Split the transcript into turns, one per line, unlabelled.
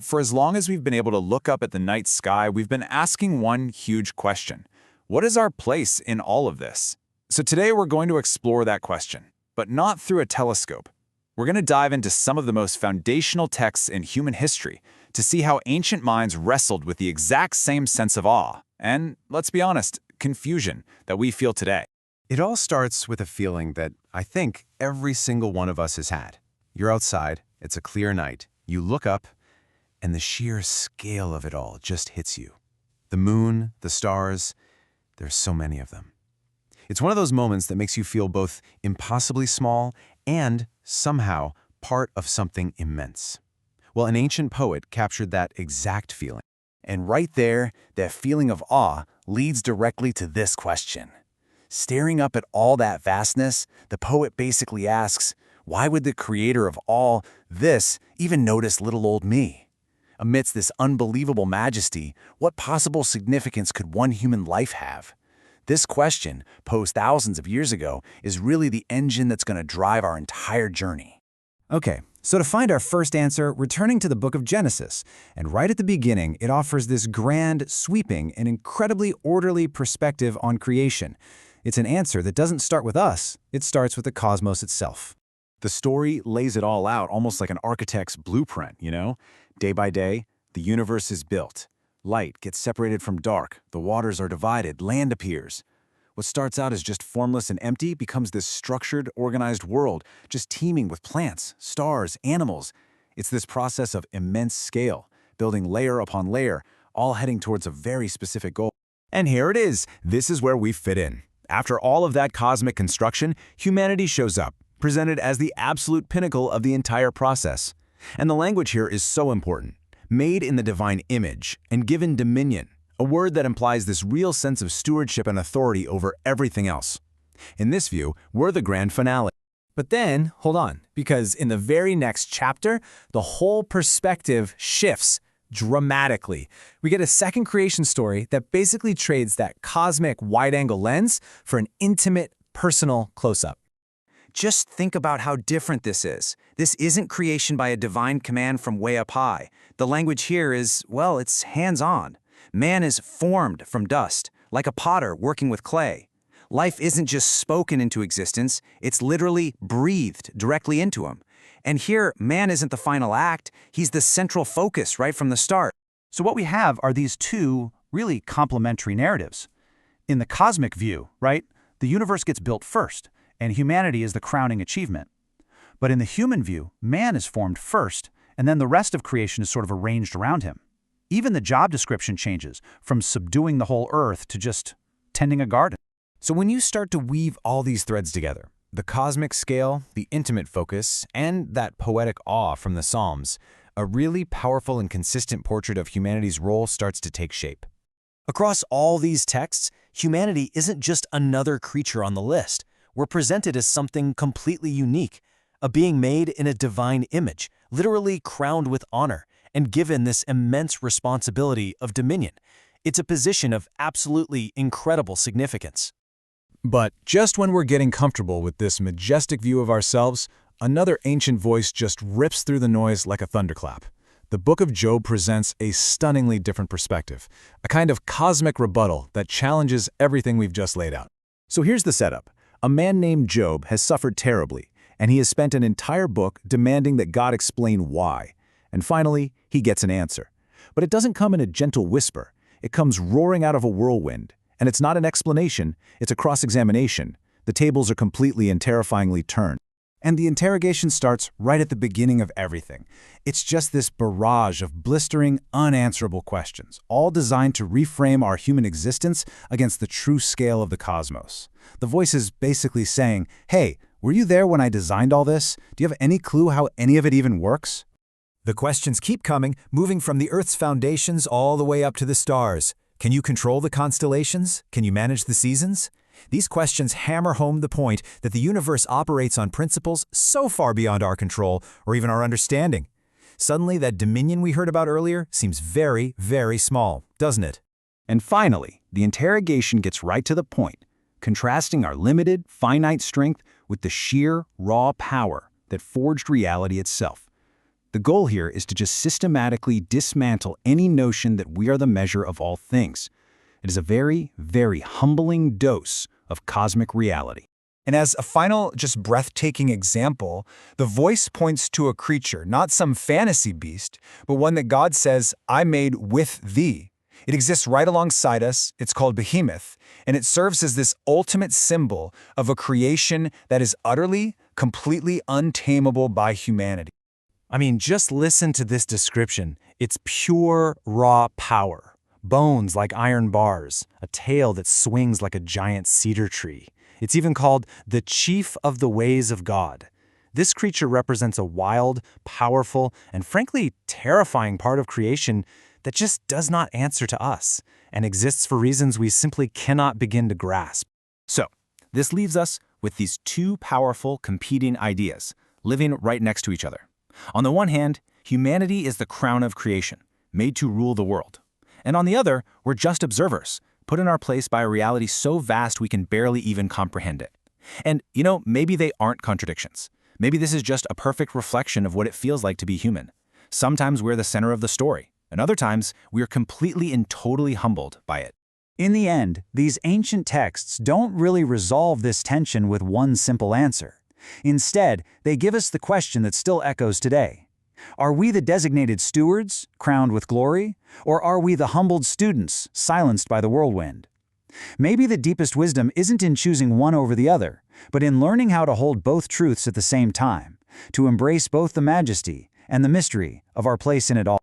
For as long as we've been able to look up at the night sky, we've been asking one huge question. What is our place in all of this? So today we're going to explore that question, but not through a telescope. We're going to dive into some of the most foundational texts in human history to see how ancient minds wrestled with the exact same sense of awe and, let's be honest, confusion that we feel today.
It all starts with a feeling that I think every single one of us has had. You're outside, it's a clear night, you look up, and the sheer scale of it all just hits you. The moon, the stars, there's so many of them. It's one of those moments that makes you feel both impossibly small and somehow part of something immense. Well, an ancient poet captured that exact feeling. And right there, that feeling of awe leads directly to this question. Staring up at all that vastness, the poet basically asks, why would the creator of all this even notice little old me? Amidst this unbelievable majesty, what possible significance could one human life have? This question, posed thousands of years ago, is really the engine that's going to drive our entire journey.
Okay, so to find our first answer, we're turning to the book of Genesis, and right at the beginning, it offers this grand, sweeping, and incredibly orderly perspective on creation. It's an answer that doesn't start with us, it starts with the cosmos itself.
The story lays it all out almost like an architect's blueprint, Day by day, the universe is built. Light gets separated from dark, the waters are divided, land appears. What starts out as just formless and empty becomes this structured, organized world, just teeming with plants, stars, animals. It's this process of immense scale, building layer upon layer, all heading towards a very specific goal.
And here it is. This is where we fit in. After all of that cosmic construction, humanity shows up, presented as the absolute pinnacle of the entire process. And the language here is so important. Made in the divine image and given dominion, a word that implies this real sense of stewardship and authority over everything else. In this view, we're the grand finale.
But then, hold on, because in the very next chapter, the whole perspective shifts dramatically. We get a second creation story that basically trades that cosmic wide-angle lens for an intimate, personal close-up.
Just think about how different this is. This isn't creation by a divine command from way up high. The language here is, well, it's hands-on. Man is formed from dust, like a potter working with clay. Life isn't just spoken into existence, it's literally breathed directly into him. And here, man isn't the final act, he's the central focus right from the start.
So what we have are these two really complementary narratives. In the cosmic view, right, the universe gets built first, and humanity is the crowning achievement. But in the human view, man is formed first, and then the rest of creation is sort of arranged around him. Even the job description changes, from subduing the whole earth to just tending a garden.
So when you start to weave all these threads together, the cosmic scale, the intimate focus, and that poetic awe from the Psalms, a really powerful and consistent portrait of humanity's role starts to take shape.
Across all these texts, humanity isn't just another creature on the list. We're presented as something completely unique, a being made in a divine image, literally crowned with honor, and given this immense responsibility of dominion. It's a position of absolutely incredible significance.
But just when we're getting comfortable with this majestic view of ourselves, another ancient voice just rips through the noise like a thunderclap. The book of Job presents a stunningly different perspective, a kind of cosmic rebuttal that challenges everything we've just laid out. So here's the setup. A man named Job has suffered terribly, and he has spent an entire book demanding that God explain why. And finally, he gets an answer. But it doesn't come in a gentle whisper. It comes roaring out of a whirlwind. And it's not an explanation, it's a cross-examination. The tables are completely and terrifyingly turned. And the interrogation starts right at the beginning of everything. It's just this barrage of blistering, unanswerable questions, all designed to reframe our human existence against the true scale of the cosmos. The voice is basically saying, hey, were you there when I designed all this? Do you have any clue how any of it even works?
The questions keep coming, moving from the Earth's foundations all the way up to the stars. Can you control the constellations? Can you manage the seasons? These questions hammer home the point that the universe operates on principles so far beyond our control or even our understanding. Suddenly, that dominion we heard about earlier seems very, very small, doesn't it?
And finally, the interrogation gets right to the point, contrasting our limited, finite strength with the sheer, raw power that forged reality itself.
The goal here is to just systematically dismantle any notion that we are the measure of all things. It is a very, very humbling dose of cosmic reality.
And as a final, just breathtaking example, the voice points to a creature, not some fantasy beast, but one that God says, I made with thee. It exists right alongside us, it's called Behemoth, and it serves as this ultimate symbol of a creation that is utterly, completely untamable by humanity.
I mean, just listen to this description. It's pure, raw power. Bones like iron bars, a tail that swings like a giant cedar tree. It's even called the chief of the ways of God. This creature represents a wild, powerful, and frankly terrifying part of creation that just does not answer to us and exists for reasons we simply cannot begin to grasp.
So, this leaves us with these two powerful competing ideas, living right next to each other. On the one hand, humanity is the crown of creation, made to rule the world. And on the other, we're just observers, put in our place by a reality so vast we can barely even comprehend it. And, maybe they aren't contradictions. Maybe this is just a perfect reflection of what it feels like to be human. Sometimes we're the center of the story, and other times we are completely and totally humbled by it.
In the end, these ancient texts don't really resolve this tension with one simple answer. Instead, they give us the question that still echoes today. Are we the designated stewards, crowned with glory, or are we the humbled students, silenced by the whirlwind? Maybe the deepest wisdom isn't in choosing one over the other, but in learning how to hold both truths at the same time, to embrace both the majesty and the mystery of our place in it all.